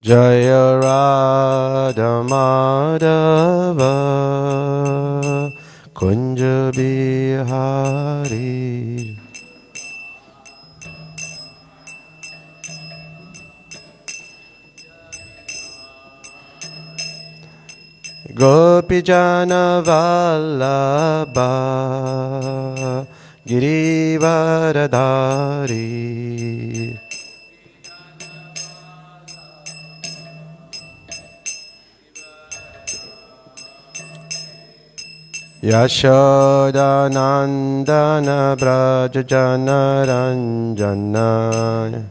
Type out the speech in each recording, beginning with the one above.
Jaya Radha Madhava Kunja Bihari. Gopijana Vallabha Girivaradhari. Yashoda Nandana Brajajana Ranjana.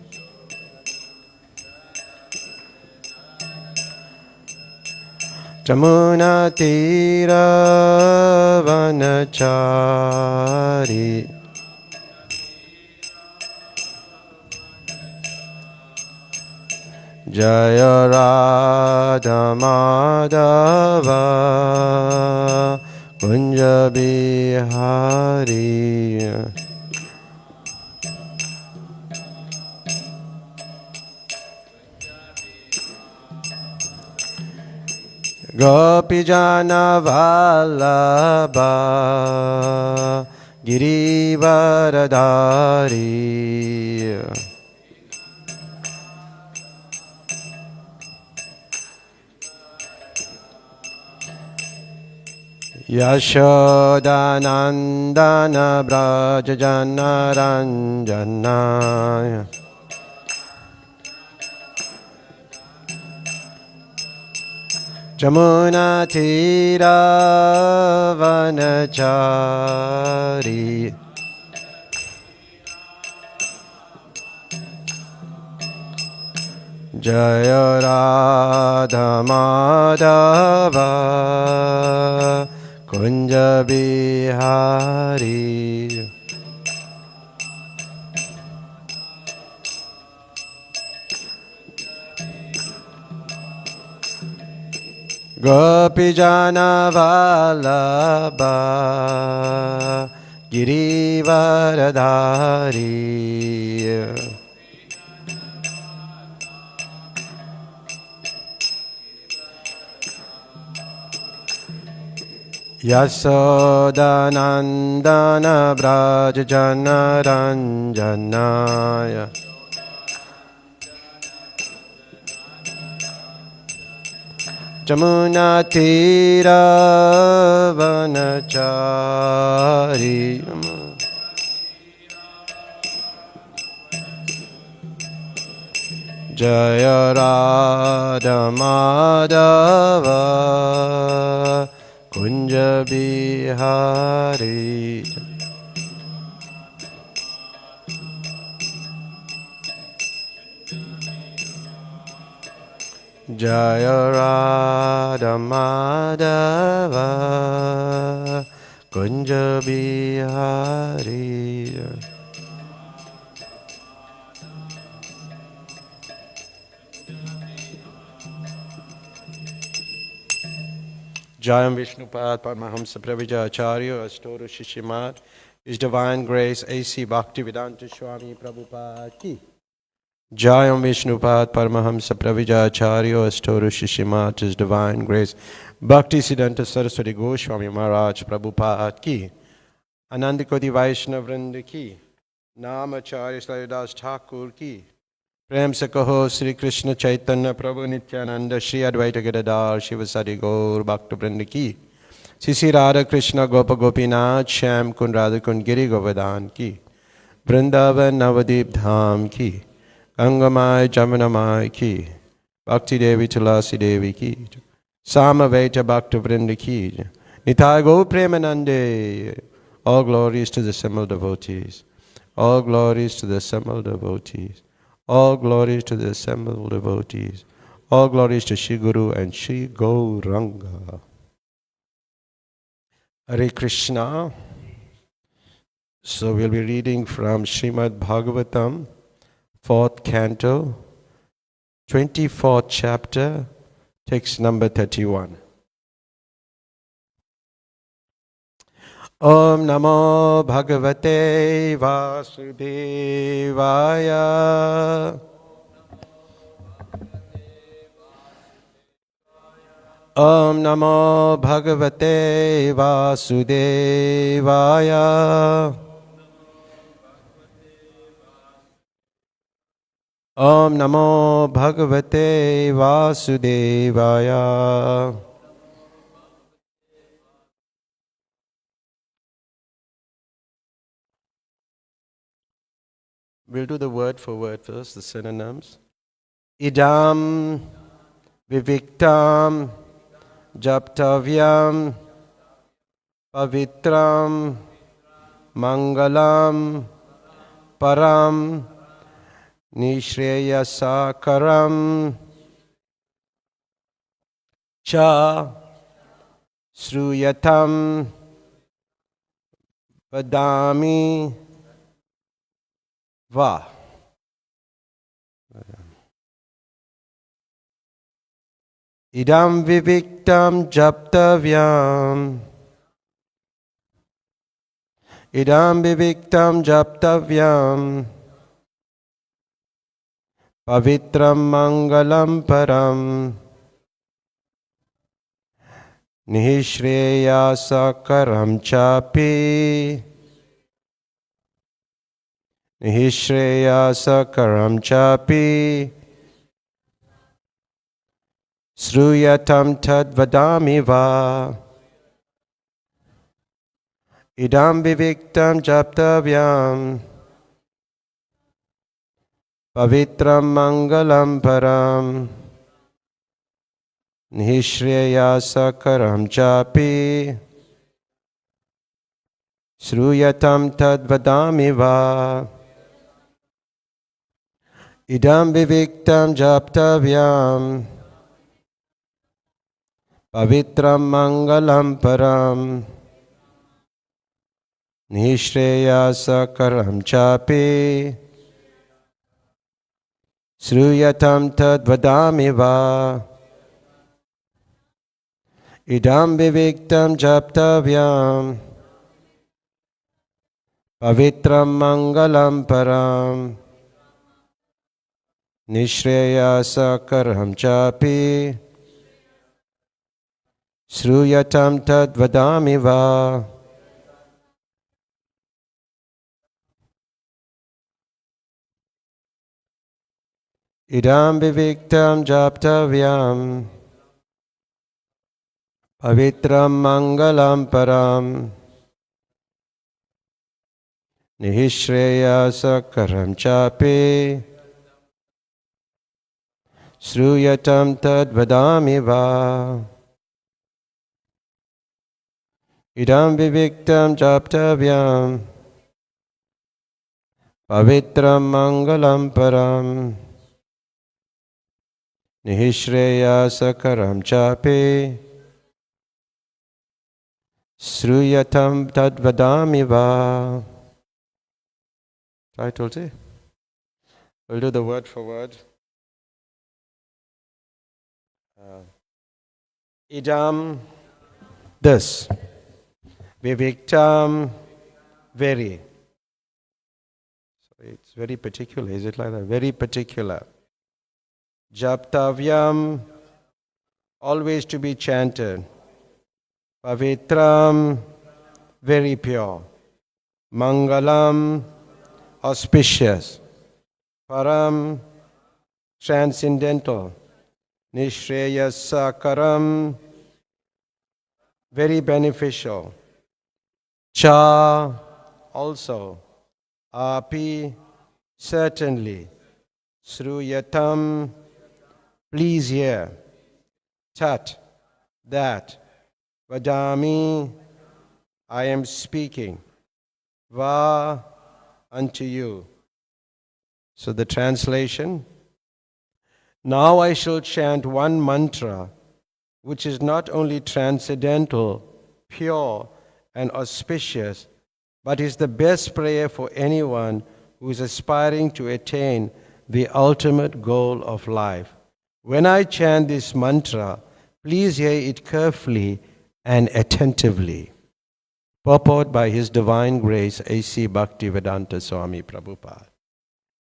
Jamuna Tira Vanachari. Jaya Radha Madhava Kunja Bihari. Gopijana Vallabha Girivaradhari. Yashoda Nandana Brajajana Ranjana. Jamuna Tira Vanachari. Jaya Radha Madhava Kunja Bihari. Gopijana Vallabha Girivaradhari. Yasoda Nandana Brajajana Ranjana. Jamuna Tira Vanachari. Jaya Radha Madhava Kunja Bihari. Jaya Radha Madhava Kunja Bihari. Jayam Vishnupad Paramahamsa Pravija Acharya Astoru Srimad. His Divine Grace A.C. Bhaktivedanta Swami Prabhupada ki. Jayam Vishnupad Paramahamsa Pravija Acharya Astoru Srimad. His Divine Grace Bhaktisiddhanta Saraswati Goswami Maharaj Prabhupada ki. Anandikoti Vaishnava Vrinda ki. Namacharya Slaidas Thakur ki. Prem se kaho Sri Krishna Chaitanya Prabhu Nityananda Shri Advaita Gadadhar Shivasari Gaur Bhakta Vrinda ki. Sisi Radha Krishna Gopa Gopinath Shyam Kund Radha Kund Giri Govardhan ki. Vrindavan Navadip Dham ki. Gangamai Jamunamai ki. Bhakti Devi Tulasi Devi ki. Samaveta Bhakta Vrinda ki. Nitai Go Premanande. All glories to the assembled devotees. All glories to the assembled devotees. All glories to the assembled devotees. All glories to Shri Guru and Shri Gauranga. Hare Krishna. So we'll be reading from Srimad Bhagavatam, 4th canto, 24th chapter, text number 31. Om Namo Bhagavate Vasudevaya. Om Namo Bhagavate Vasudevaya. Om Namo Bhagavate Vasudevaya. We'll do the word for word first, the synonyms. Idam Viviktam Japtavyam Pavitram Mangalam Param Nishreyasakaram Cha Sruyatam Vadami Va. Idam Viviktam Japtavyam. Idam Viviktam Japtavyam. Pavitram Mangalam Param. Nishreyasakaram Chapi. Nishreyasakaram Chapi. Sruyatam tad vadami va. Idam viviktam japtavyam. Pavitram mangalam param. Nishreyasakaram chapi. Sruyatam tad vadami va. Idam viviktam japtavyam. Pavitram mangalam param. Nishreyasakaram chapi. Sruyatam tad vadami va. Idam viviktam japtavyam. Pavitram mangalam param. Nishreyasakaram chapi. Sruyatam tad vadami va. Idam viviktam japtavyam. Pavitram mangalam param. Nishreyasakaram chapi. Sruyatam tad vadami va. Idam viviktam japtavyam. Pavitram mangalam param. Nishreyasakaram chapi. Sruyatam tad vadami va. Right, Tulsi? We'll do the word for word. Idam, this. Viviktam, very. So it's very particular, is it like that? Very particular. Japtavyam, always to be chanted. Pavitram, very pure. Mangalam, auspicious. Param, transcendental. Nishreyasakaram, very beneficial. Cha, also. Api, certainly. Sruyatam, please hear. Tat, that. Vadami, I am speaking. Va, unto you. So the translation. Now I shall chant one mantra, which is not only transcendental, pure, and auspicious, but is the best prayer for anyone who is aspiring to attain the ultimate goal of life. When I chant this mantra, please hear it carefully and attentively. Purport by His Divine Grace, A.C. Bhaktivedanta Swami Prabhupada.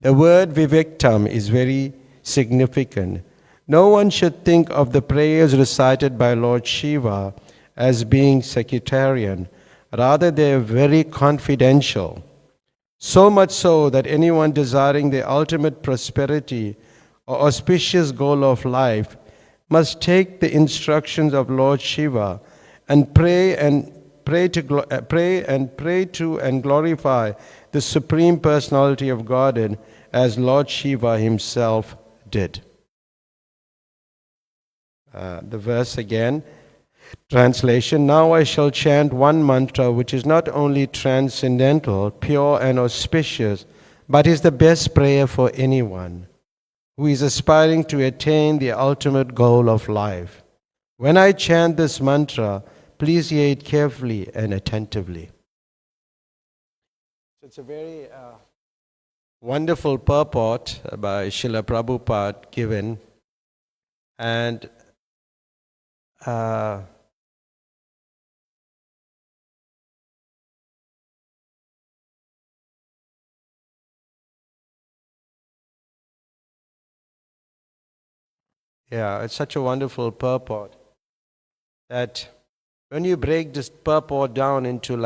The word Viviktam is very significant. No one should think of the prayers recited by Lord Shiva as being sectarian. Rather, they are very confidential. So much so that anyone desiring the ultimate prosperity or auspicious goal of life must take the instructions of Lord Shiva and pray to and glorify the Supreme Personality of Godhead as Lord Shiva himself did. The verse again, translation, now I shall chant one mantra which is not only transcendental, pure and auspicious, but is the best prayer for anyone who is aspiring to attain the ultimate goal of life. When I chant this mantra, please hear it carefully and attentively. It's a very wonderful purport by Srila Prabhupada given, and it's such a wonderful purport that when you break this purport down into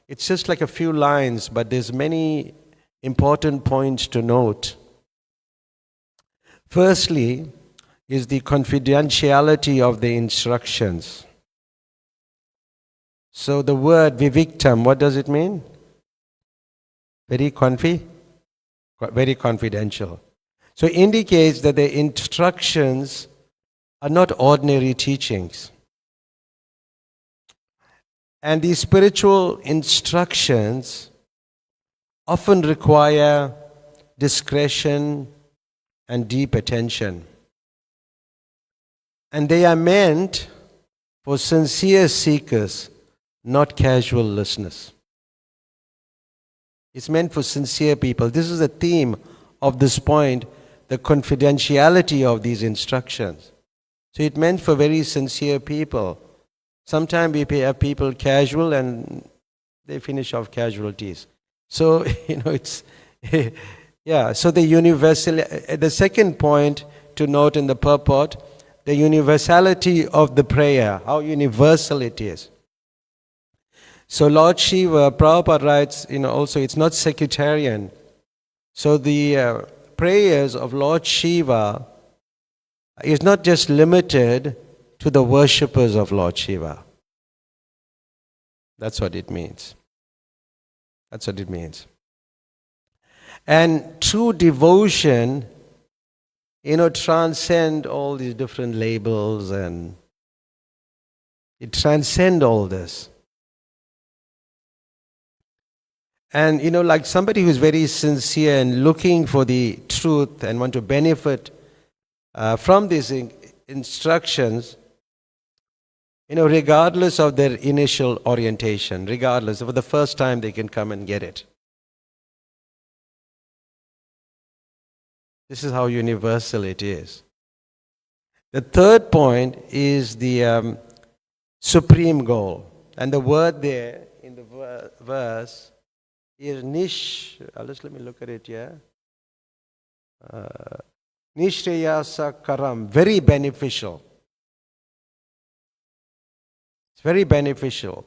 it's just like a few lines, but there's many important points to note. Firstly, is the confidentiality of the instructions. So the word vivictam, what does it mean? Very confidential. So it indicates that the instructions are not ordinary teachings. And these spiritual instructions often require discretion and deep attention. And they are meant for sincere seekers, not casual listeners. It's meant for sincere people. This is the theme of this point, the confidentiality of these instructions. So it's meant for very sincere people. Sometimes we have people casual and they finish off casualties. So, it's, so the universal, the second point to note in the purport, the universality of the prayer, how universal it is. So Lord Shiva, Prabhupada writes, also it's not sectarian. So the prayers of Lord Shiva is not just limited to the worshippers of Lord Shiva. That's what it means. That's what it means. And true devotion, transcend all these different labels, and it transcends all this. And, like somebody who's very sincere and looking for the truth and want to benefit from these instructions, regardless of their initial orientation, regardless of the first time they can come and get it. This is how universal it is. The third point is the supreme goal. And the word there in the verse is nish. Let me look at it here. Nishreyasa karam. Very beneficial. It's very beneficial.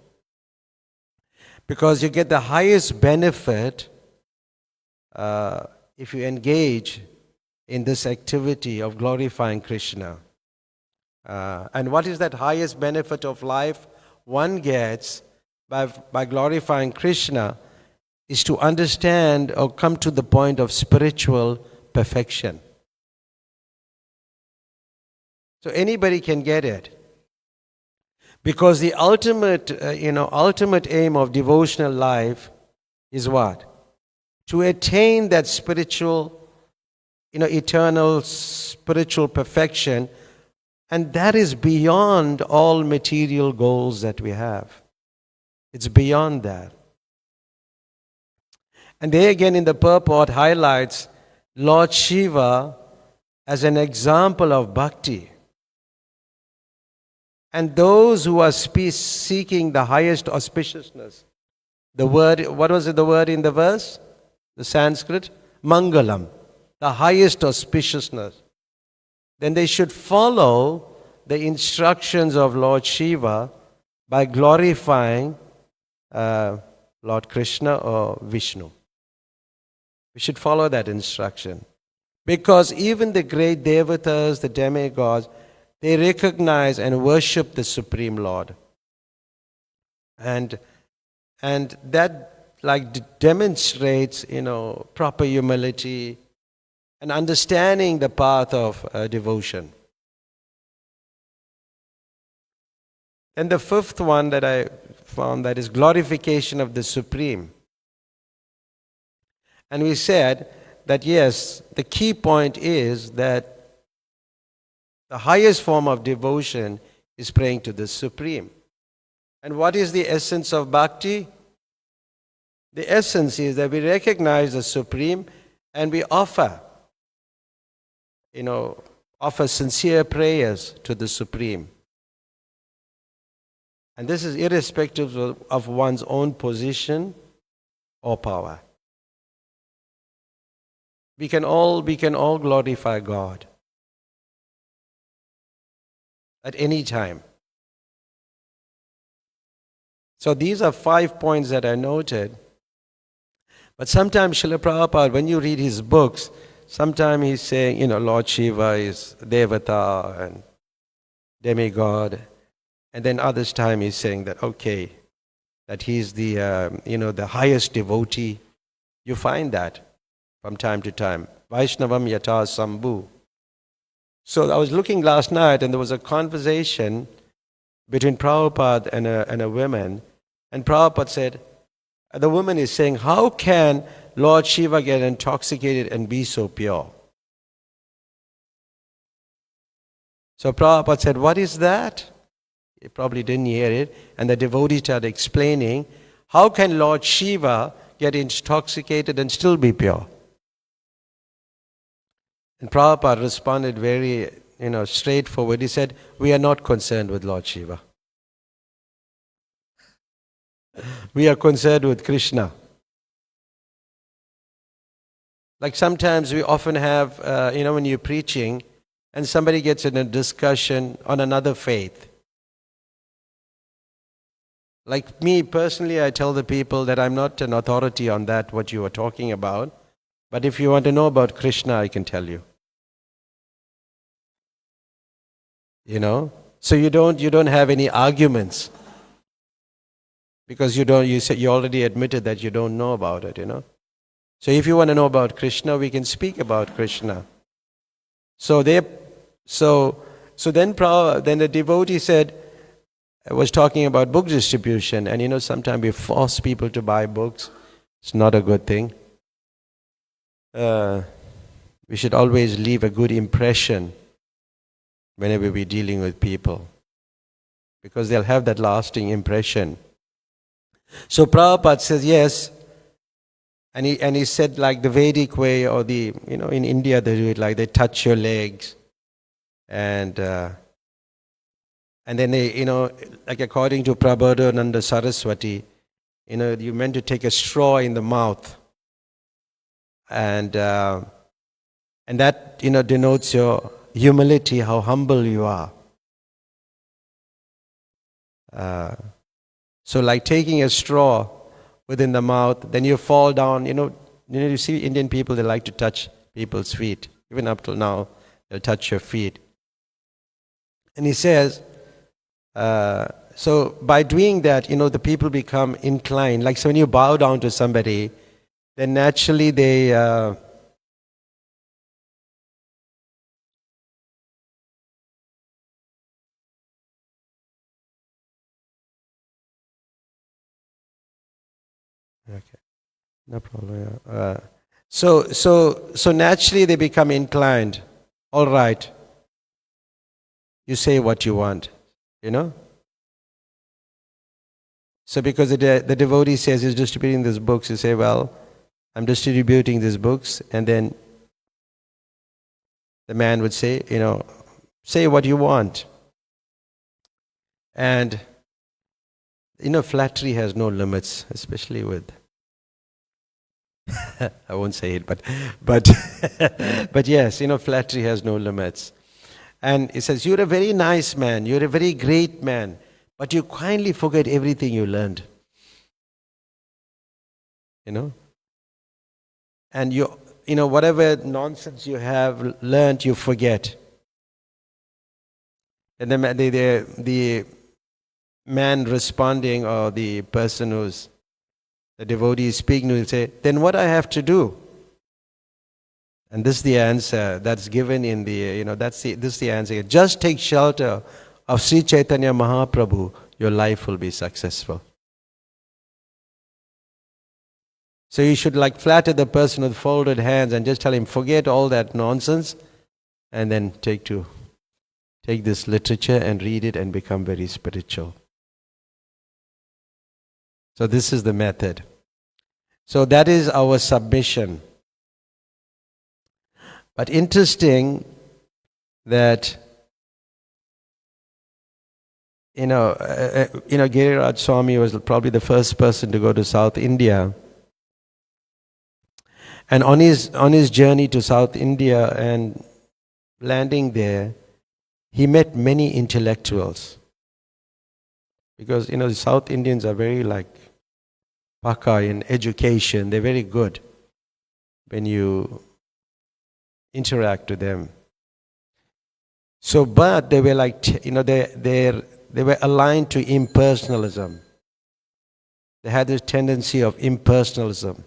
Because you get the highest benefit if you engage in this activity of glorifying Krishna. And what is that highest benefit of life one gets by glorifying Krishna is to understand or come to the point of spiritual perfection. So anybody can get it. Because the ultimate aim of devotional life is what? To attain that spiritual eternal spiritual perfection, and that is beyond all material goals that we have. It's beyond that. And there again in the purport highlights Lord Shiva as an example of bhakti. And those who are seeking the highest auspiciousness, the word, what was the word in the verse? The Sanskrit? Mangalam. The highest auspiciousness. then they should follow the instructions of Lord Shiva by glorifying Lord Krishna or Vishnu. We should follow that instruction. Because even the great devatas, the demigods, they recognize and worship the Supreme Lord. And that demonstrates, proper humility and understanding the path of devotion. And the fifth one that I found, that is glorification of the Supreme. And we said that yes, the key point is that the highest form of devotion is praying to the Supreme. And what is the essence of bhakti? The essence is that we recognize the Supreme and we offer sincere prayers to the Supreme. And this is irrespective of one's own position or power. We can all glorify God at any time. So these are 5 points that I noted. But sometimes Srila Prabhupada, when you read his books, sometimes he's saying, Lord Shiva is Devata and demigod. And then others time he's saying that, that he's the, the highest devotee. You find that from time to time. Vaishnavam yata sambhu. So I was looking last night and there was a conversation between Prabhupada and a woman. And Prabhupada said, the woman is saying, how can Lord Shiva get intoxicated and be so pure? So Prabhupada said, what is that? He probably didn't hear it. And the devotee started explaining, how can Lord Shiva get intoxicated and still be pure? And Prabhupada responded very, straightforward. He said, we are not concerned with Lord Shiva. We are concerned with Krishna. Like sometimes we often have, when you're preaching and somebody gets in a discussion on another faith. Like me personally, I tell the people that I'm not an authority on that, what you are talking about. But if you want to know about Krishna, I can tell you. So you don't have any arguments. Because you already admitted that you don't know about it, So if you want to know about Krishna, we can speak about Krishna. So then the devotee said, I was talking about book distribution, and sometimes we force people to buy books. It's not a good thing. We should always leave a good impression whenever we're dealing with people, because they'll have that lasting impression. So Prabhupada says yes, and he said like the Vedic way, or the in India they do it like they touch your legs, and then they like according to Prabodhananda Saraswati, you're meant to take a straw in the mouth, and that denotes your humility, how humble you are. So like taking a straw within the mouth, then you fall down. You see Indian people, they like to touch people's feet. Even up till now, they'll touch your feet. And he says, so by doing that, the people become inclined. Like so when you bow down to somebody, then naturally they... Okay, no problem. So naturally they become inclined. All right, you say what you want, So because the devotee says he's distributing these books, you say, well, I'm distributing these books, and then the man would say, say what you want. And flattery has no limits, especially with I won't say it, but yes, flattery has no limits. And he says, you're a very nice man, you're a very great man, but you kindly forget everything you learned. You know? And whatever nonsense you have learned, you forget. And then the man responding, or the person who's the devotee is speaking, will say, then what I have to do? And this is the answer that's given in the, this is the answer. Just take shelter of Sri Chaitanya Mahaprabhu, your life will be successful. So you should flatter the person with folded hands and just tell him, forget all that nonsense, and then take this literature and read it and become very spiritual. So this is the method. So that is our submission. But interesting that Giriraj Swami was probably the first person to go to South India. And on his journey to South India and landing there, he met many intellectuals. Because the South Indians are very Paka in education. They're very good when you interact with them. So, but they were they were aligned to impersonalism. They had this tendency of impersonalism.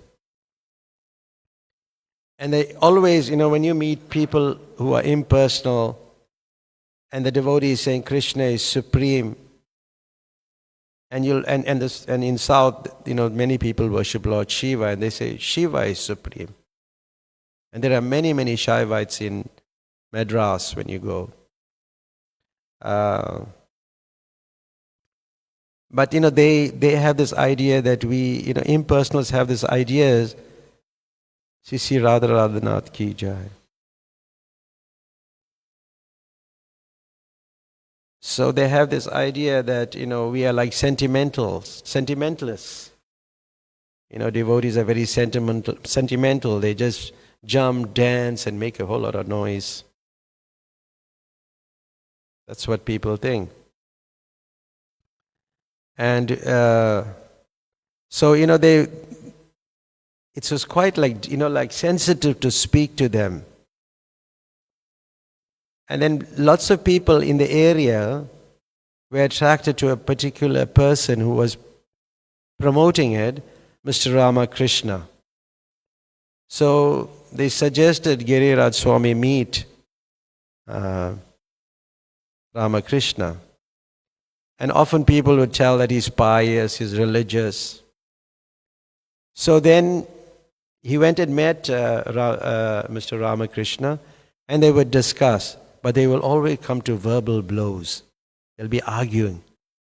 And they always, when you meet people who are impersonal, and the devotee is saying Krishna is supreme, and in South, many people worship Lord Shiva, and they say Shiva is supreme. And there are many, many Shaivites in Madras when you go. But they have this idea that we, impersonals have this ideas. Sisi Raghunath ki jai. So they have this idea that, we are like sentimentalists. Devotees are very sentimental. They just jump, dance, and make a whole lot of noise. That's what people think. And so, it was quite sensitive to speak to them. And then lots of people in the area were attracted to a particular person who was promoting it, Mr. Ramakrishna. So they suggested Giriraj Swami meet Ramakrishna. And often people would tell that he's pious, he's religious. So then he went and met Mr. Ramakrishna, and they would discuss, but they will always come to verbal blows. They'll be arguing,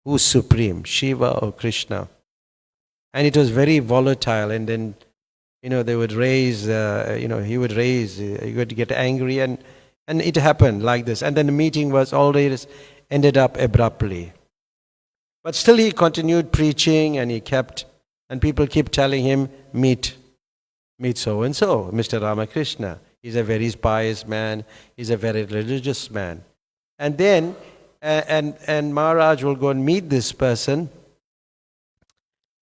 who's supreme, Shiva or Krishna? And it was very volatile, and then, they would raise, he would get angry, and it happened like this. And then the meeting was always ended up abruptly. But still he continued preaching, and and people keep telling him, meet so-and-so, Mr. Ramakrishna. He's a very pious man, he's a very religious man. And then, and Maharaj will go and meet this person,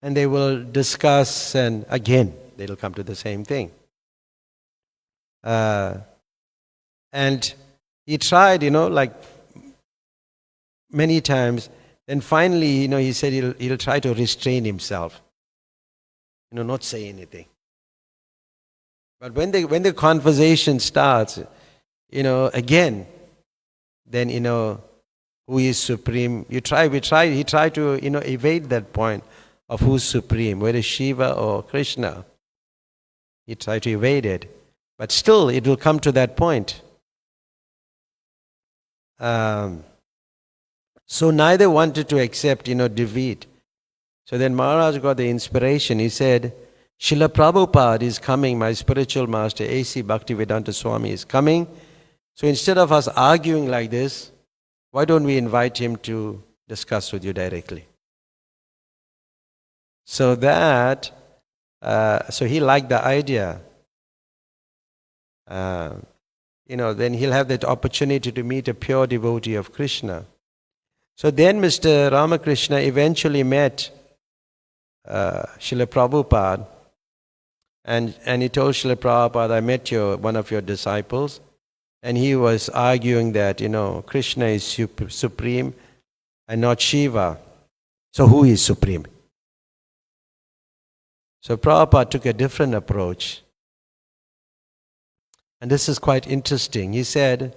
and they will discuss, and again, they'll come to the same thing. And he tried, many times. Then finally, he said he'll try to restrain himself, not say anything. But when the conversation starts, again, then who is supreme? He tried to evade that point of who's supreme, whether Shiva or Krishna. He tried to evade it, but still it will come to that point. So neither wanted to accept, defeat. So then Maharaj got the inspiration. He said, Srila Prabhupada is coming, my spiritual master, A.C. Bhaktivedanta Swami is coming. So instead of us arguing like this, why don't we invite him to discuss with you directly? So so he liked the idea. then he'll have that opportunity to meet a pure devotee of Krishna. So then Mr. Ramakrishna eventually met Srila Prabhupada, and he told Srila Prabhupada, I met one of your disciples, and he was arguing that, Krishna is supreme and not Shiva. So who is supreme? So Prabhupada took a different approach. And this is quite interesting. He said,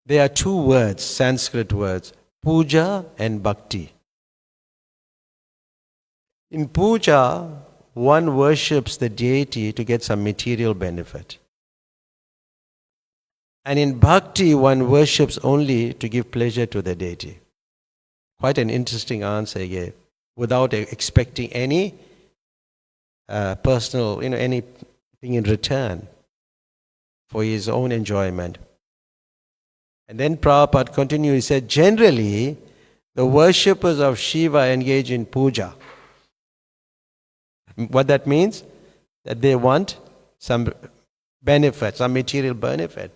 there are two words, Sanskrit words, puja and bhakti. In puja, one worships the deity to get some material benefit. And in bhakti, one worships only to give pleasure to the deity. Quite an interesting answer he gave, without expecting any personal, anything in return for his own enjoyment. And then Prabhupada continued, he said, generally, the worshippers of Shiva engage in puja. What that means? That they want some benefit, some material benefit.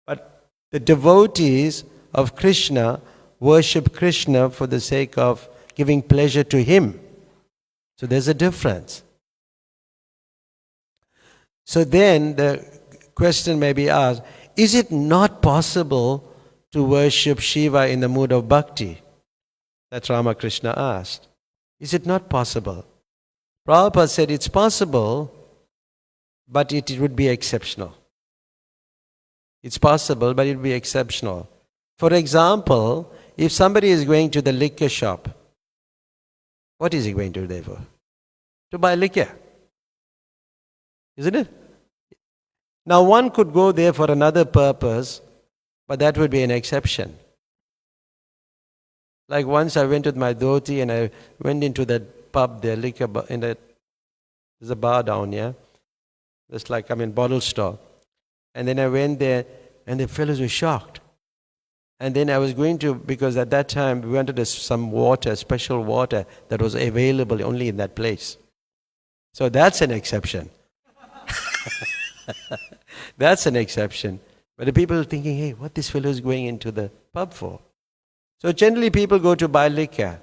But the devotees of Krishna worship Krishna for the sake of giving pleasure to him. So there's a difference. So then the question may be asked, is it not possible to worship Shiva in the mood of bhakti? That's Ramakrishna asked. Is it not possible? Prabhupada said it's possible, but it would be exceptional. It's possible, but it would be exceptional. For example, if somebody is going to the liquor shop, what is he going to there for? To buy liquor. Isn't it? Now one could go there for another purpose, but that would be an exception. Like once I went with my dhoti and I went into that pub there, liquor bar, there's a bar down here. Just like, bottle store. And then I went there and the fellows were shocked. And then I was going to, because at that time we wanted some water, special water that was available only in that place. So that's an exception. That's an exception. But the people are thinking, hey, what this fellow is going into the pub for? So generally people go to buy liquor.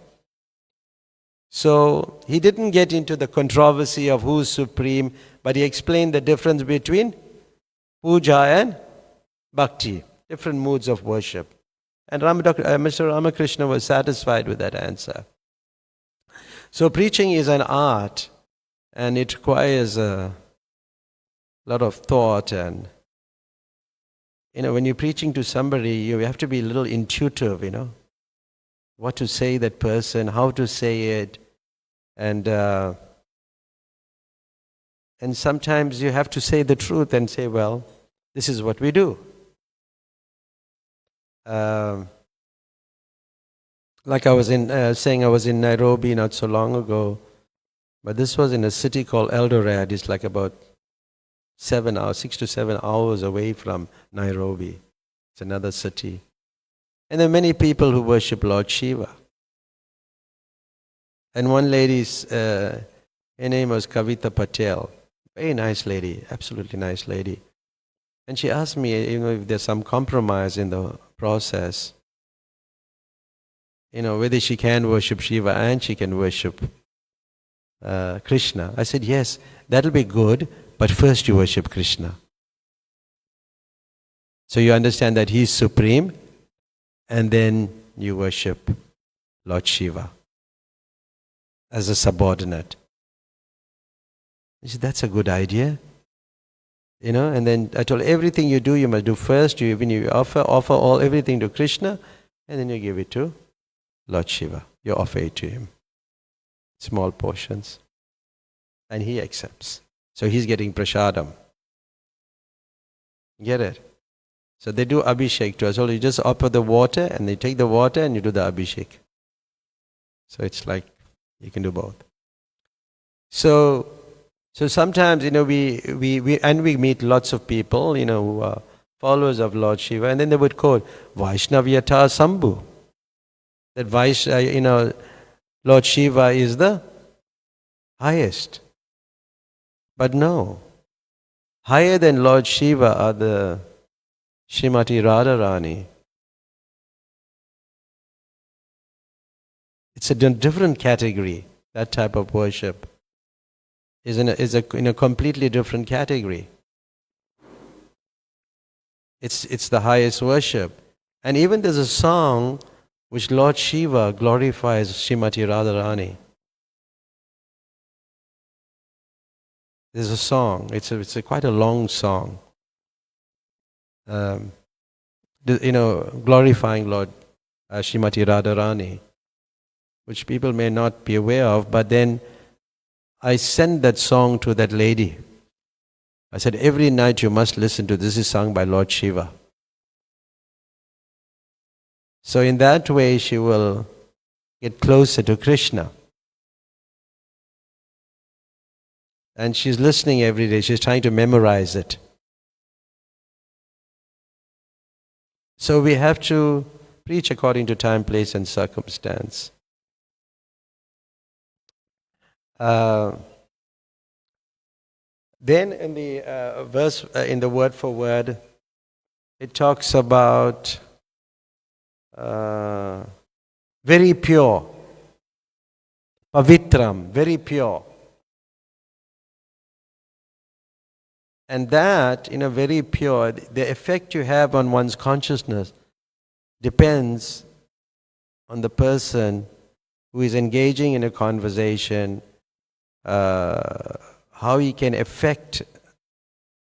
So he didn't get into the controversy of who's supreme, but he explained the difference between puja and bhakti, different moods of worship. And Mr. Ramakrishna was satisfied with that answer. So preaching is an art, and it requires a lot of thought, and when you're preaching to somebody, you have to be a little intuitive, what to say that person, how to say it, and sometimes you have to say the truth and say, well, this is what we do. Like I was saying, I was in Nairobi not so long ago, but this was in a city called Eldoret. It's like about 6 to 7 hours away from Nairobi. It's another city. And there are many people who worship Lord Shiva. And one lady, her name was Kavita Patel. Very nice lady, absolutely nice lady. And she asked me, if there's some compromise in the process, whether she can worship Shiva and she can worship Krishna. I said, yes, that'll be good, but first you worship Krishna. So you understand that He is supreme, and then you worship Lord Shiva as a subordinate. I said, that's a good idea. And then I told her, everything you do, you must do first. You offer everything to Krishna, and then you give it to Lord Shiva. You offer it to Him. Small portions. And He accepts. So He's getting prasadam. Get it? So they do abhishek to us. So you just offer the water, and they take the water and you do the abhishek. So it's like you can do both. So sometimes, we meet lots of people, who are followers of Lord Shiva, and then they would quote, Vaishnavyata Sambhu. That Lord Shiva is the highest. But no. Higher than Lord Shiva are the Srimati Radharani. It's a different category. That type of worship is in a completely different category. It's the highest worship. And even there's a song which Lord Shiva glorifies Srimati Radharani. There's a song. It's quite a long song. Glorifying Lord Srimati Radharani, which people may not be aware of. But then I sent that song to that lady. I said, every night you must listen to this. Is sung by Lord Shiva. So in that way she will get closer to Krishna. And she's listening every day. She's trying to memorize it. So we have to preach according to time, place, and circumstance. Then in the verse, in the word for word, it talks about very pure, pavitram, very pure. And that, very pure, the effect you have on one's consciousness depends on the person who is engaging in a conversation, how he can affect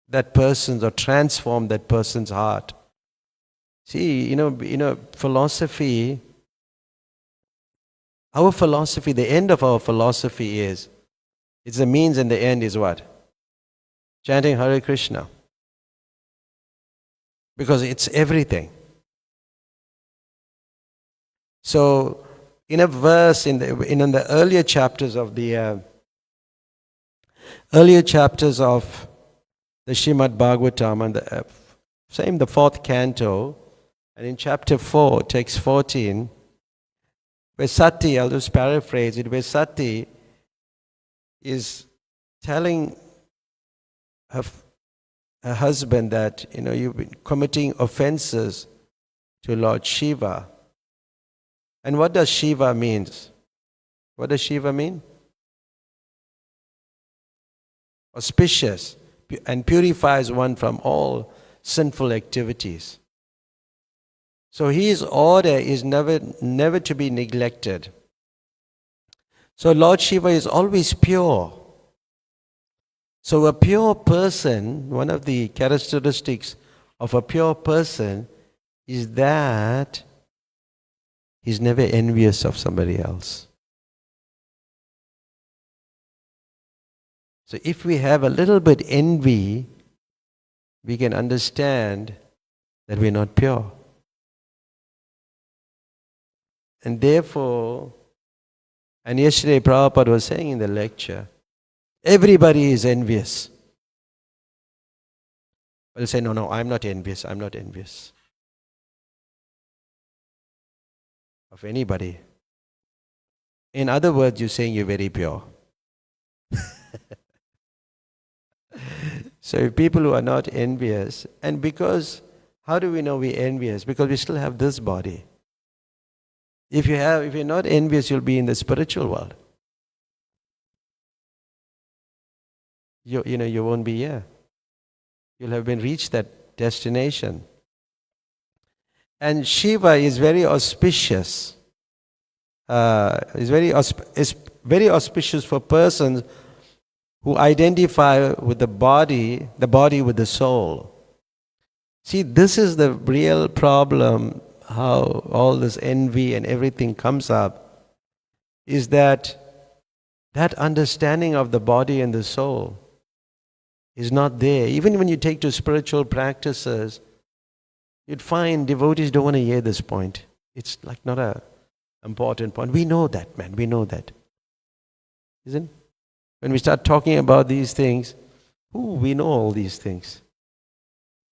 that person's or transform that person's heart. See, philosophy, our philosophy, the end of our philosophy it's the means and the end is what? Chanting Hare Krishna. Because it's everything. So, in a verse in the earlier chapters of the Srimad Bhagavatam, and the 4th canto, and in chapter 4, text 14, where Sati, I'll just paraphrase it, where Sati is telling her husband that, you've been committing offenses to Lord Shiva. And what does Shiva mean? What does Shiva mean? Auspicious, and purifies one from all sinful activities. So his order is never to be neglected. So Lord Shiva is always pure. So a pure person, one of the characteristics of a pure person is that he's never envious of somebody else. So if we have a little bit envy, we can understand that we're not pure. And therefore, and yesterday Prabhupada was saying in the lecture, everybody is envious. But he'll say, no, I'm not envious, I'm not envious of anybody. In other words, you're saying you're very pure. So if people who are not envious, and because, how do we know we're envious? Because we still have this body. If you're not envious, you'll be in the spiritual world. You won't be here. You'll have reached that destination. And Shiva is very auspicious. Is very auspicious for persons who identify with the body with the soul. See, this is the real problem, how all this envy and everything comes up, is that understanding of the body and the soul is not there. Even when you take to spiritual practices, you'd find devotees don't want to hear this point. It's like not a important point. We know that, man. We know that. Isn't it? When we start talking about these things, we know all these things.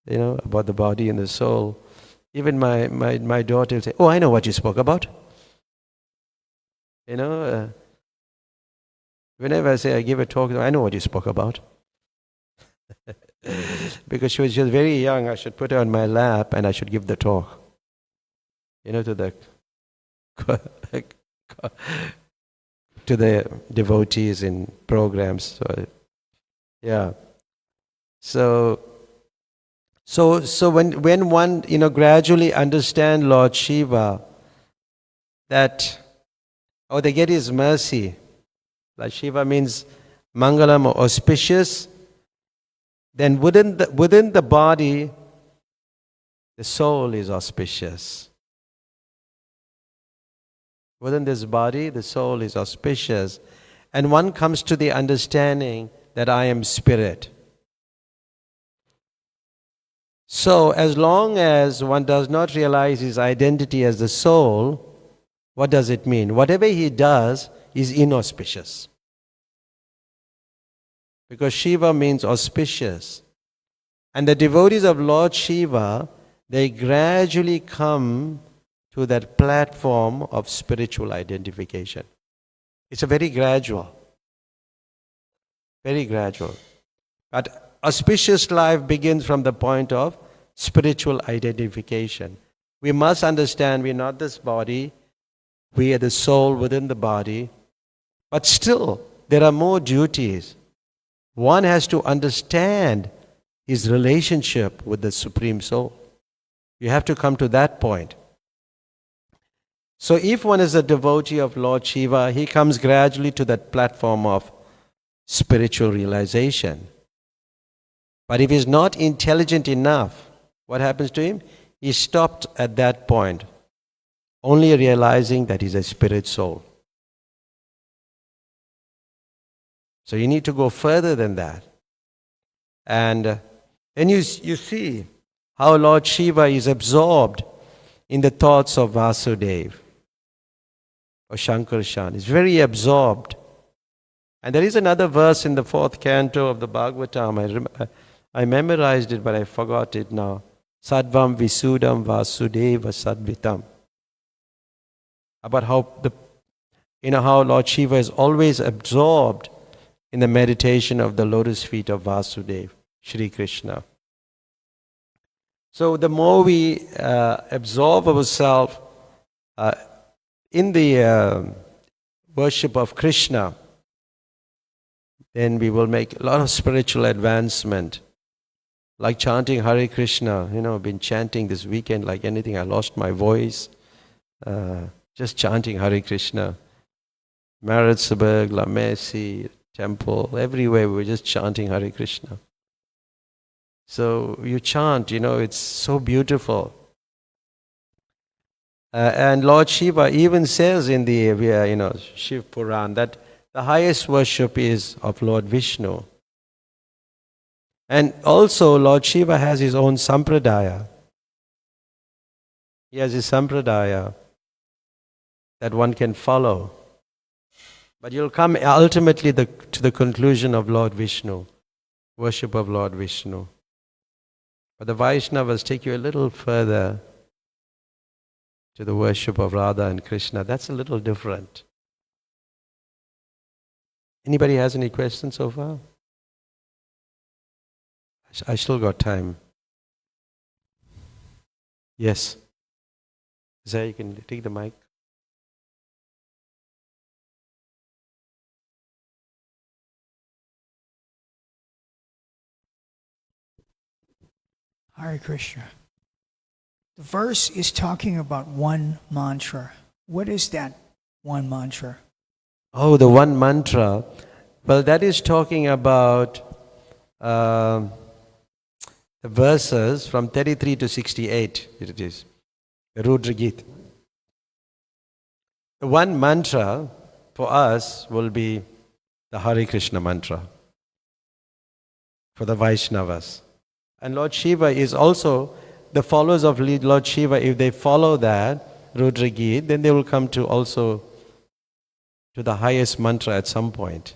About the body and the soul. Even my daughter will say, oh, I know what you spoke about. Whenever I say I give a talk, I know what you spoke about. Because she was just very young. I should put her on my lap and I should give the talk, to the to the devotees in programs. So, yeah. So when one gradually understand Lord Shiva, that they get his mercy. Like Shiva means Mangalam or auspicious. Then within the body, the soul is auspicious. Within this body, the soul is auspicious. And one comes to the understanding that I am spirit. So as long as one does not realize his identity as the soul, what does it mean? Whatever he does is inauspicious. Because Shiva means auspicious. And the devotees of Lord Shiva, they gradually come to that platform of spiritual identification. It's a very gradual. Very gradual. But auspicious life begins from the point of spiritual identification. We must understand we're not this body, we are the soul within the body, but still there are more duties. One has to understand his relationship with the Supreme Soul. You have to come to that point. So if one is a devotee of Lord Shiva, he comes gradually to that platform of spiritual realization. But if he's not intelligent enough, what happens to him? He stopped at that point, only realizing that he's a spirit soul. So you need to go further than that. And then you see how Lord Shiva is absorbed in the thoughts of Vasudeva or Shankarshan. He's very absorbed. And there is another verse in the 4th canto of the Bhagavatam. I memorized it, but I forgot it now. Sadvam Visudam Vasudeva Sadvitam. About how Lord Shiva is always absorbed in the meditation of the lotus feet of Vasudeva, Shri Krishna. So the more we absorb ourselves in the worship of Krishna, then we will make a lot of spiritual advancement. Like chanting Hare Krishna, I've been chanting this weekend like anything. I lost my voice. Just chanting Hare Krishna. Maritzburg, La Messi, temple, everywhere we were just chanting Hare Krishna. So you chant, it's so beautiful. And Lord Shiva even says in the Shiv Puran that the highest worship is of Lord Vishnu. And also Lord Shiva has his own sampradaya. He has his sampradaya that one can follow. But you'll come ultimately to the conclusion of Lord Vishnu, worship of Lord Vishnu. But the Vaishnavas take you a little further to the worship of Radha and Krishna. That's a little different. Anybody has any questions so far? I still got time. Yes. Zay, you can take the mic. Hare Krishna. The verse is talking about one mantra. What is that one mantra? Oh, the one mantra. Well, that is talking about the verses from 33 to 68, it is. The Rudra Gita. The one mantra for us will be the Hare Krishna mantra for the Vaishnavas. And Lord Shiva is also, the followers of Lord Shiva, if they follow that Rudra Gita, then they will come to also to the highest mantra at some point.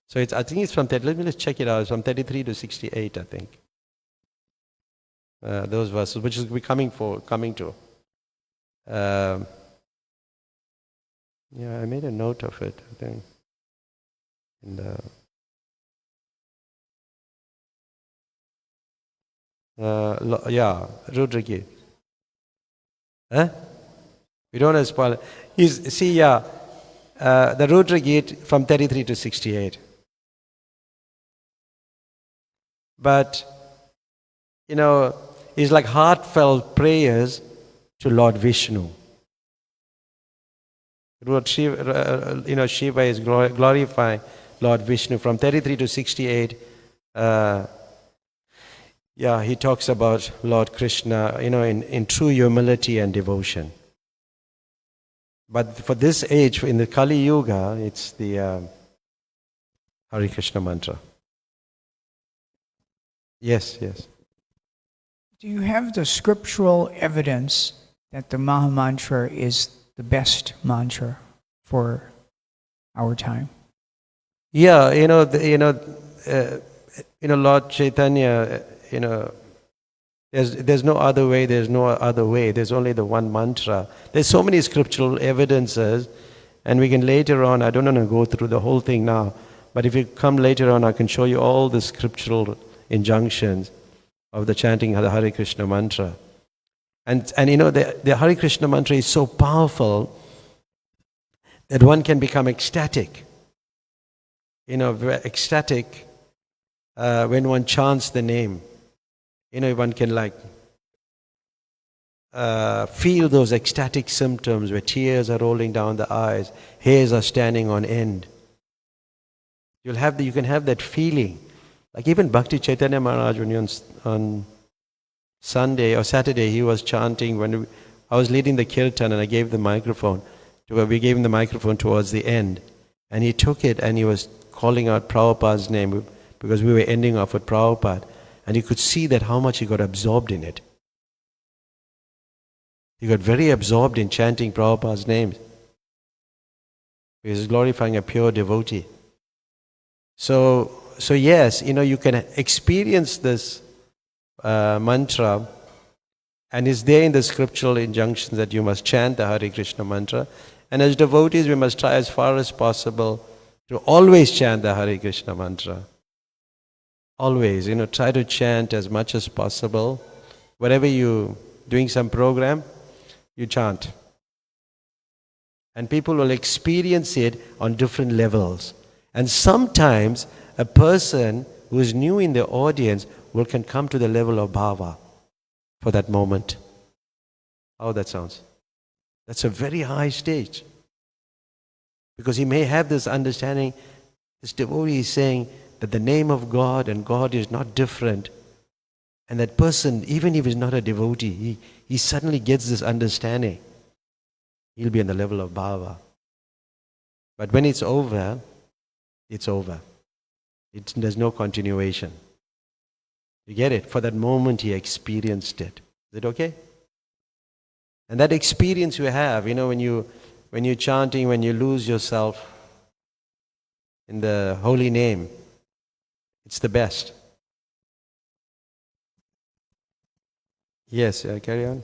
So I think it's from, let me just check it out, it's from 33 to 68, I think. Those verses, which is coming to. Yeah, I made a note of it, I think. And Rudra Gate. Huh? We don't have to spoil it. The Rudra Gate from 33 to 68. But, it's like heartfelt prayers to Lord Vishnu. Lord Shiva, Shiva is glorifying Lord Vishnu. From 33 to 68, he talks about Lord Krishna, in true humility and devotion. But for this age, in the Kali Yuga, it's the Hare Krishna mantra. Yes. Do you have the scriptural evidence that the Maha Mantra is the best mantra for our time? Yeah, Lord Chaitanya, there's no other way, there's no other way, there's only the one mantra. There's so many scriptural evidences, and we can later on, I don't want to go through the whole thing now, but if you come later on, I can show you all the scriptural injunctions of the chanting of the Hare Krishna mantra. And the Hare Krishna mantra is so powerful that one can become ecstatic. Ecstatic when one chants the name. One can feel those ecstatic symptoms where tears are rolling down the eyes, hairs are standing on end. You can have that feeling. Like even Bhakti Chaitanya Maharaj, when on Sunday or Saturday, he was chanting. When I was leading the kirtan and I gave the microphone, we gave him the microphone towards the end, and he took it and he was calling out Prabhupada's name because we were ending off with Prabhupada, and you could see that how much he got absorbed in it. He got very absorbed in chanting Prabhupada's name. He was glorifying a pure devotee. So yes, you can experience this mantra, and it's there in the scriptural injunctions that you must chant the Hare Krishna mantra. And as devotees, we must try as far as possible to always chant the Hare Krishna mantra. Always, try to chant as much as possible. Wherever you're doing some program, you chant. And people will experience it on different levels. And sometimes a person who is new in the audience can come to the level of bhava for that moment. How that sounds? That's a very high stage. Because he may have this understanding, this devotee is saying that the name of God and God is not different. And that person, even if he's not a devotee, he suddenly gets this understanding. He'll be on the level of bhava. But when it's over, it's over. There's no continuation. You get it? For that moment he experienced it. Is it okay? And that experience you have, when you're chanting, when you lose yourself in the holy name, it's the best. Yes, carry on.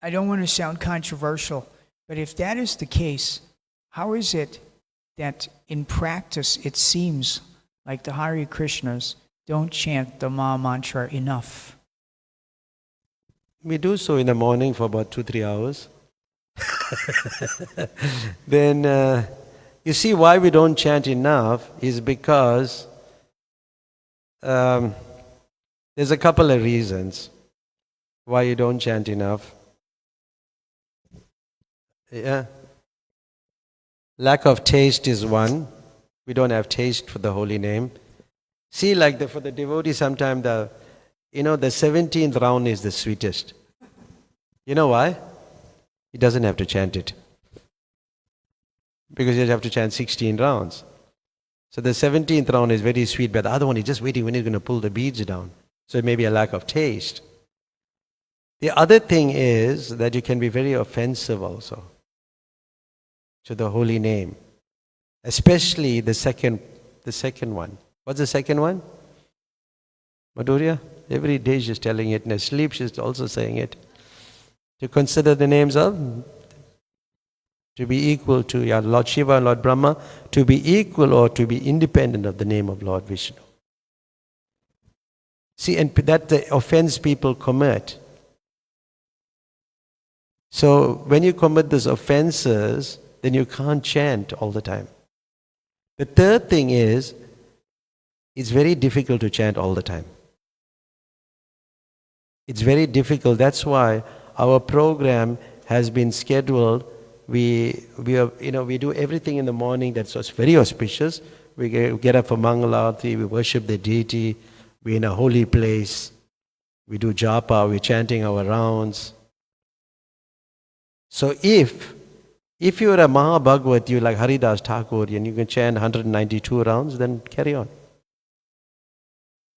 I don't want to sound controversial, but if that is the case, how is it that in practice it seems like the Hare Krishnas don't chant the Maha Mantra enough? We do so in the morning for about 2-3 hours. Then, you see why we don't chant enough is because there's a couple of reasons why you don't chant enough. Yeah. Lack of taste is one. We don't have taste for the holy name. See, for the devotee, sometimes the 17th round is the sweetest. You know why? He doesn't have to chant it. Because he have to chant 16 rounds. So the 17th round is very sweet, but the other one is just waiting when he's going to pull the beads down. So it may be a lack of taste. The other thing is that you can be very offensive also to the holy name. Especially the second one. What's the second one? Madhurya? Every day she's telling it. In her sleep she's also saying it. To consider the names of? To be equal to Lord Shiva and Lord Brahma. To be equal or to be independent of the name of Lord Vishnu. See, and that's the offense people commit. So when you commit these offenses, then you can't chant all the time. The third thing is, it's very difficult to chant all the time. It's very difficult. That's why our program has been scheduled. We do everything in the morning that's very auspicious. We get up for Mangalarti, we worship the deity, we're in a holy place, we do japa, we're chanting our rounds. So if you're a Mahabhagavat, you like Haridas Thakur, and you can chant 192 rounds, then carry on.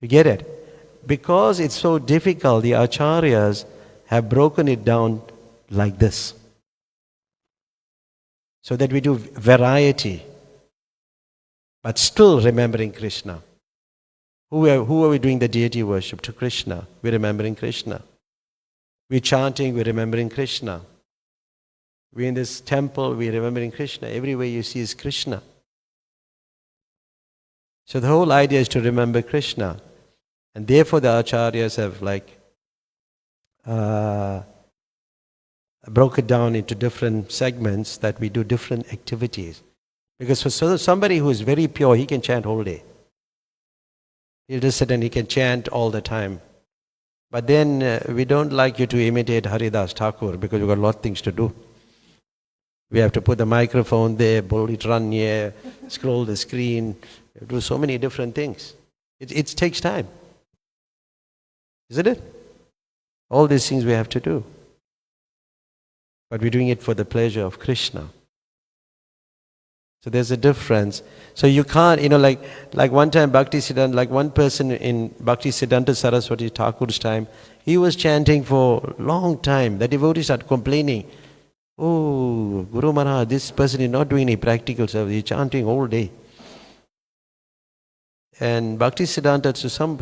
You get it? Because it's so difficult, the acharyas have broken it down like this. So that we do variety, but still remembering Krishna. Who are we doing the deity worship? To Krishna. We're remembering Krishna. We're chanting, we're remembering Krishna. We're in this temple, we're remembering Krishna. Everywhere you see is Krishna. So the whole idea is to remember Krishna. And therefore the acharyas have broke it down into different segments that we do different activities. Because for somebody who is very pure, he can chant whole day. He'll just sit and he can chant all the time. But then we don't like you to imitate Haridas Thakur because we've got a lot of things to do. We have to put the microphone there, bullet run here, scroll the screen, do so many different things. It takes time. Isn't it? All these things we have to do. But we're doing it for the pleasure of Krishna. So there's a difference. So you can't, like one time Bhaktisiddhanta, like one person in Bhaktisiddhanta Saraswati Thakur's time, he was chanting for a long time. The devotees started complaining, "Oh, Guru Maharaj, this person is not doing any practical service, he's chanting all day." And Bhaktisiddhanta,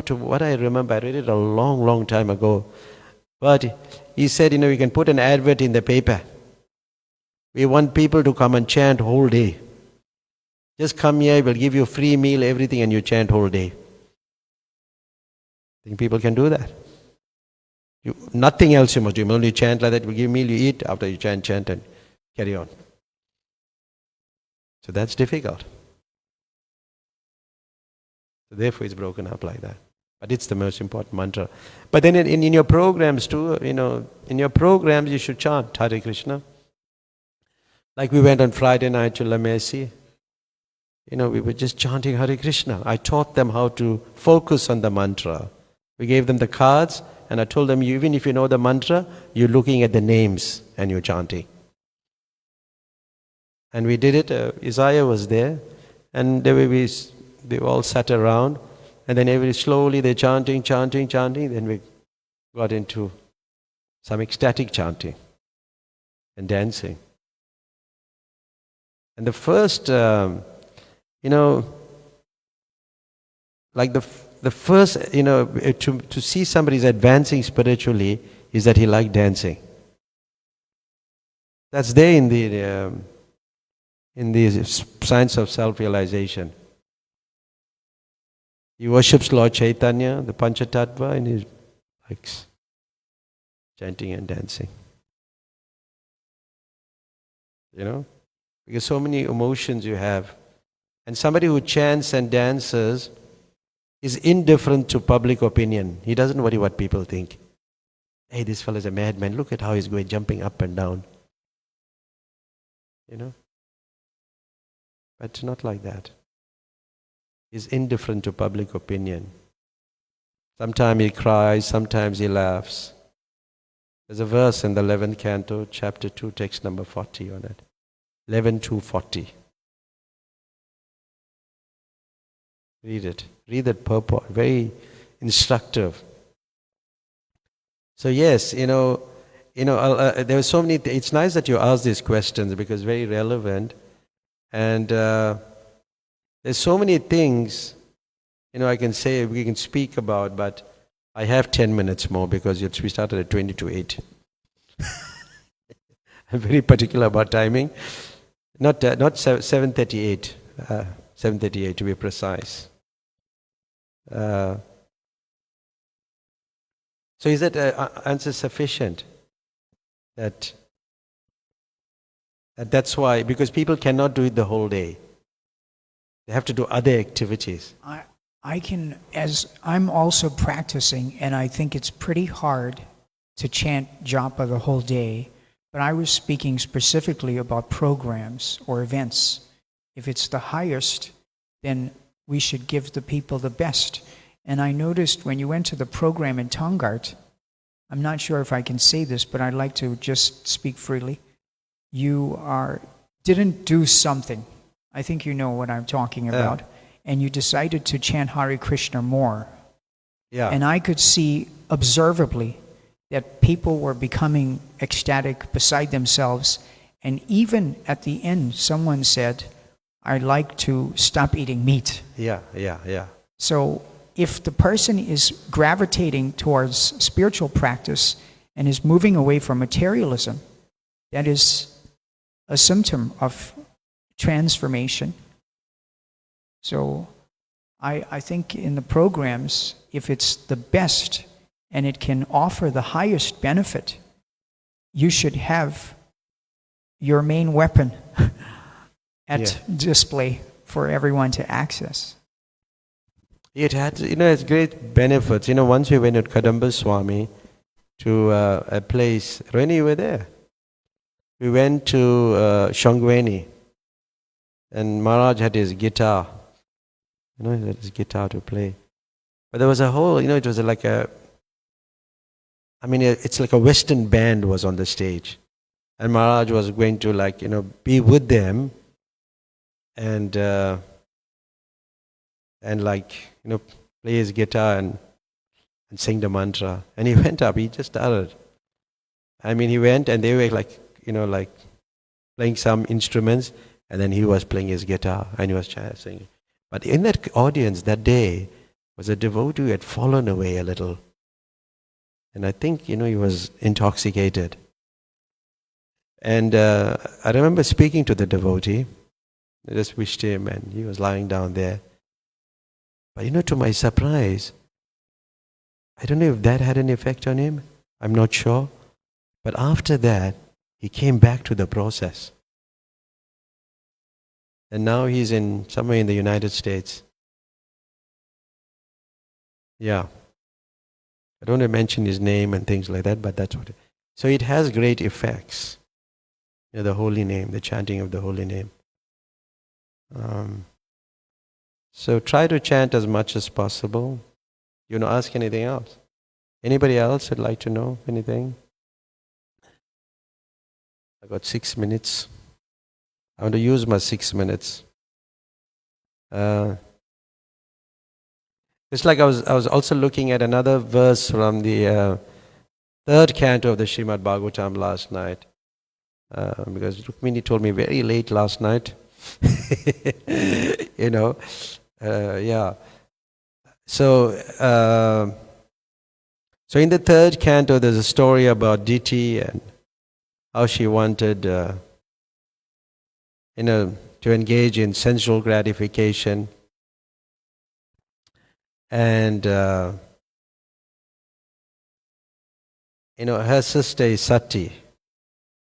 to what I remember, I read it a long, long time ago. But he said, we can put an advert in the paper. We want people to come and chant whole day. Just come here, we'll give you a free meal, everything, and you chant whole day. Think people can do that? Nothing else you must do. You only chant like that, we'll give meal, you eat, after you chant, and carry on. So that's difficult. So therefore it's broken up like that. But it's the most important mantra. But then in your programs too, in your programs you should chant Hare Krishna. Like we went on Friday night to Lamesi. We were just chanting Hare Krishna. I taught them how to focus on the mantra. We gave them the cards and I told them, even if you know the mantra, you're looking at the names and you're chanting. And we did it. Isaiah was there. And they all sat around. And then slowly they're chanting. Then we got into some ecstatic chanting and dancing. And the first, like the first, to see somebody's advancing spiritually is that he likes dancing. That's there in the science of self-realization. He worships Lord Chaitanya, the Panchatattva, and he likes chanting and dancing. Because so many emotions you have. And somebody who chants and dances is indifferent to public opinion. He doesn't worry what people think. Hey, this fellow is a madman. Look at how he's going, jumping up and down. But it's not like that. He's indifferent to public opinion. Sometimes he cries, sometimes he laughs. There's a verse in the 11th canto, chapter 2, text number 40 on it. 11:2:40. Read it. Read that purport. Very instructive. So yes, there are so many. It's nice that you ask these questions because very relevant, and there's so many things, I can say we can speak about, but I have 10 minutes more because we started at 20 to 8. I'm very particular about timing. Not 7:38. 7:38 to be precise. So is that answer sufficient? That's why, because people cannot do it the whole day. They have to do other activities. I can, as I'm also practicing, and I think it's pretty hard to chant japa the whole day, but I was speaking specifically about programs or events. If it's the highest, then we should give the people the best. And I noticed when you went to the program in Tongart, I'm not sure if I can say this, but I'd like to just speak freely. You didn't do something. I think you know what I'm talking about. And you decided to chant Hare Krishna more. Yeah. And I could see observably that people were becoming ecstatic beside themselves. And even at the end, someone said, I'd like to stop eating meat. Yeah. So if the person is gravitating towards spiritual practice and is moving away from materialism, that is a symptom of transformation. So I think in the programs, if it's the best and it can offer the highest benefit, you should have your main weapon at display for everyone to access. It had, it's great benefits. Once we went with Kadamba Swami to a place, Reni, you were there. We went to Shangweni, and Maharaj had his guitar. He had his guitar to play. But there was a whole, it was like it's like a Western band was on the stage. And Maharaj was going to be with them and play his guitar and sing the mantra. And he went up, he just started. He went and they were playing some instruments, and then he was playing his guitar and he was singing. But in that audience that day was a devotee who had fallen away a little. And I think, he was intoxicated. And I remember speaking to the devotee. I just wished him, and he was lying down there. But to my surprise, I don't know if that had an effect on him. I'm not sure. But after that, he came back to the process. And now he's somewhere in the United States. Yeah. I don't want to mention his name and things like that, but that's what so it has great effects. The holy name, the chanting of the holy name. So try to chant as much as possible. You want to ask anything else? Anybody else would like to know anything? I got 6 minutes. I want to use my 6 minutes. It's like I was also looking at another verse from the third canto of the Srimad Bhagavatam last night. Because Rukmini told me very late last night. Yeah. So in the third canto, there's a story about Diti and how she wanted, to engage in sensual gratification. And, her sister is Sati.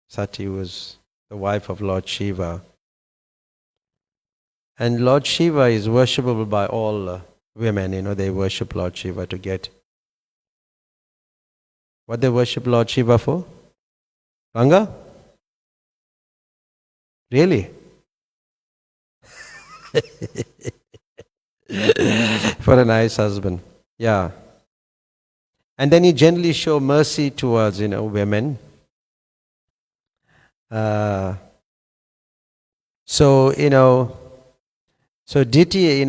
Sati was the wife of Lord Shiva. And Lord Shiva is worshipable by all women. They worship Lord Shiva to get. What they worship Lord Shiva for? Ranga? Really? For a nice husband. Yeah. And then he generally show mercy towards, women. So Diti,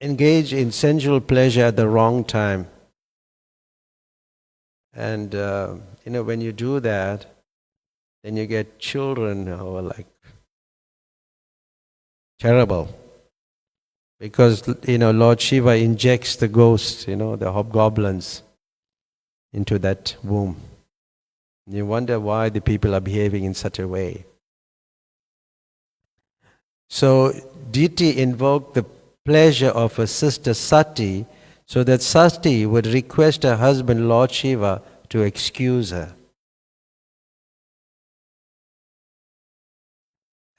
engage in sensual pleasure at the wrong time. And, when you do that, then you get children who are terrible. Because, Lord Shiva injects the ghosts, the hobgoblins into that womb. You wonder why the people are behaving in such a way. So, Diti invoked the pleasure of her sister Sati so that Sati would request her husband, Lord Shiva, to excuse her.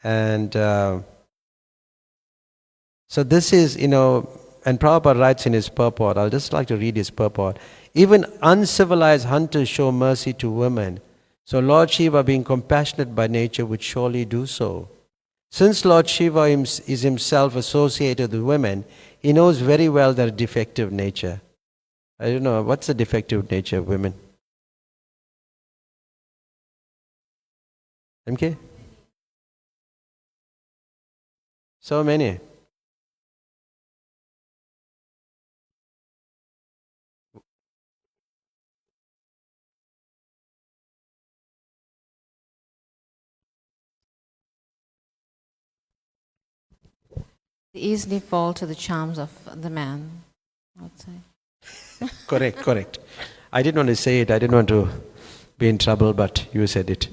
And so this is, and Prabhupada writes in his purport, I'll just like to read his purport. Even uncivilized hunters show mercy to women. So Lord Shiva, being compassionate by nature, would surely do so. Since Lord Shiva is himself associated with women, he knows very well their defective nature. I don't know, what's the defective nature of women? MK? So many. They easily fall to the charms of the man, I would say. Correct. I didn't want to say it, I didn't want to be in trouble, but you said it.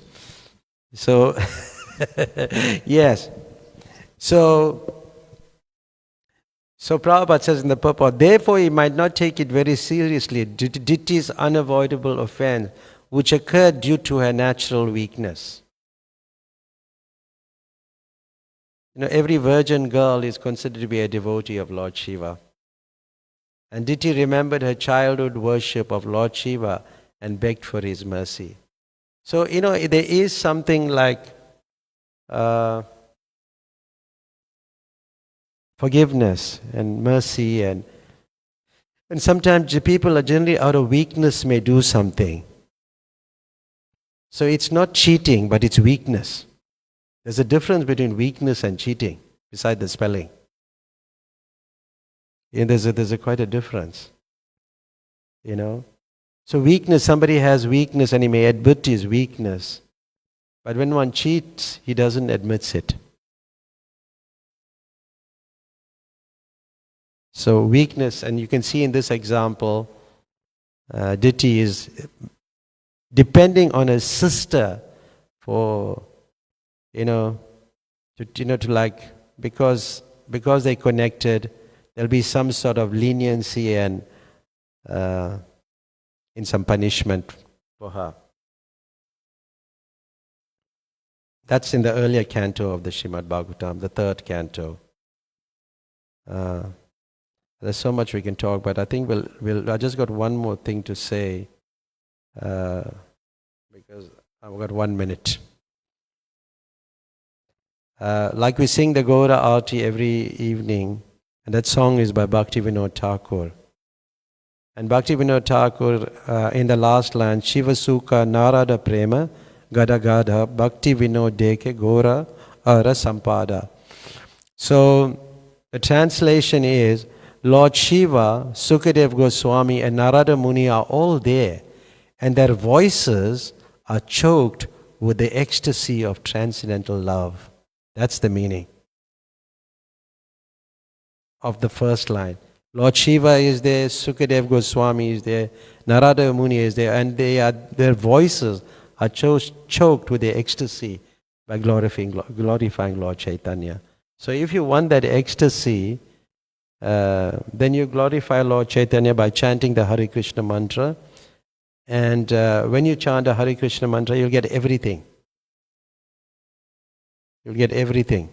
So, yes. So Prabhupada says in the purport, therefore he might not take it very seriously, Ditti's unavoidable offense, which occurred due to her natural weakness. Every virgin girl is considered to be a devotee of Lord Shiva. And Ditti remembered her childhood worship of Lord Shiva and begged for his mercy. So, there is something like forgiveness and mercy, and sometimes the people are generally out of weakness may do something. So it's not cheating, but it's weakness. There's a difference between weakness and cheating, beside the spelling. And there's quite a difference. So weakness, somebody has weakness and he may admit his weakness. But when one cheats, he doesn't admit it. So weakness, and you can see in this example, Ditti is depending on her sister for, because they connected, there'll be some sort of leniency and in some punishment for her. That's in the earlier canto of the Srimad Bhagavatam, the 3rd canto. There's so much we can talk, but I think I just got one more thing to say, because I've got 1 minute. Like we sing the Gaura Arti every evening, and that song is by Bhaktivinoda Thakur. And Bhaktivinoda Thakur, in the last line, Shiva Sukha Narada Prema Gada Gada Bhakti Vinodeke Gora Ara Sampada. So the translation is, Lord Shiva, Sukadev Goswami and Narada Muni are all there, and their voices are choked with the ecstasy of transcendental love. That's the meaning of the first line. Lord Shiva is there, Sukadev Goswami is there, Narada Muni is there, and their voices are choked with the ecstasy by glorifying Lord Chaitanya. So if you want that ecstasy, then you glorify Lord Chaitanya by chanting the Hare Krishna mantra. And when you chant the Hare Krishna mantra, you'll get everything. You'll get everything.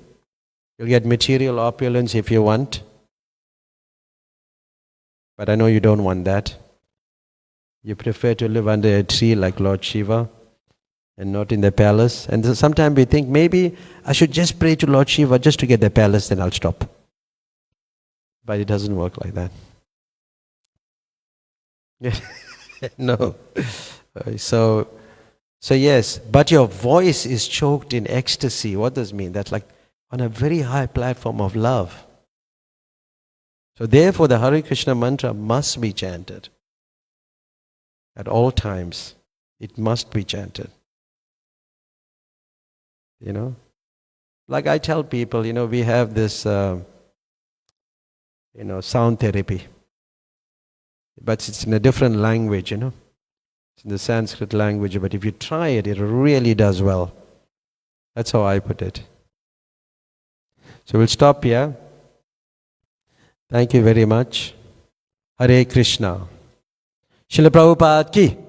You'll get material opulence if you want. But I know you don't want that. You prefer to live under a tree like Lord Shiva and not in the palace. And sometimes we think, maybe I should just pray to Lord Shiva just to get the palace, then I'll stop. But it doesn't work like that. No. So yes, but your voice is choked in ecstasy. What does it mean? That's like on a very high platform of love. So therefore the Hare Krishna mantra must be chanted. At all times, it must be chanted. Like I tell people, we have this, sound therapy. But it's in a different language, It's in the Sanskrit language, but if you try it, it really does well. That's how I put it. So we'll stop here. Thank you very much. Hare Krishna. Srila Prabhupada ki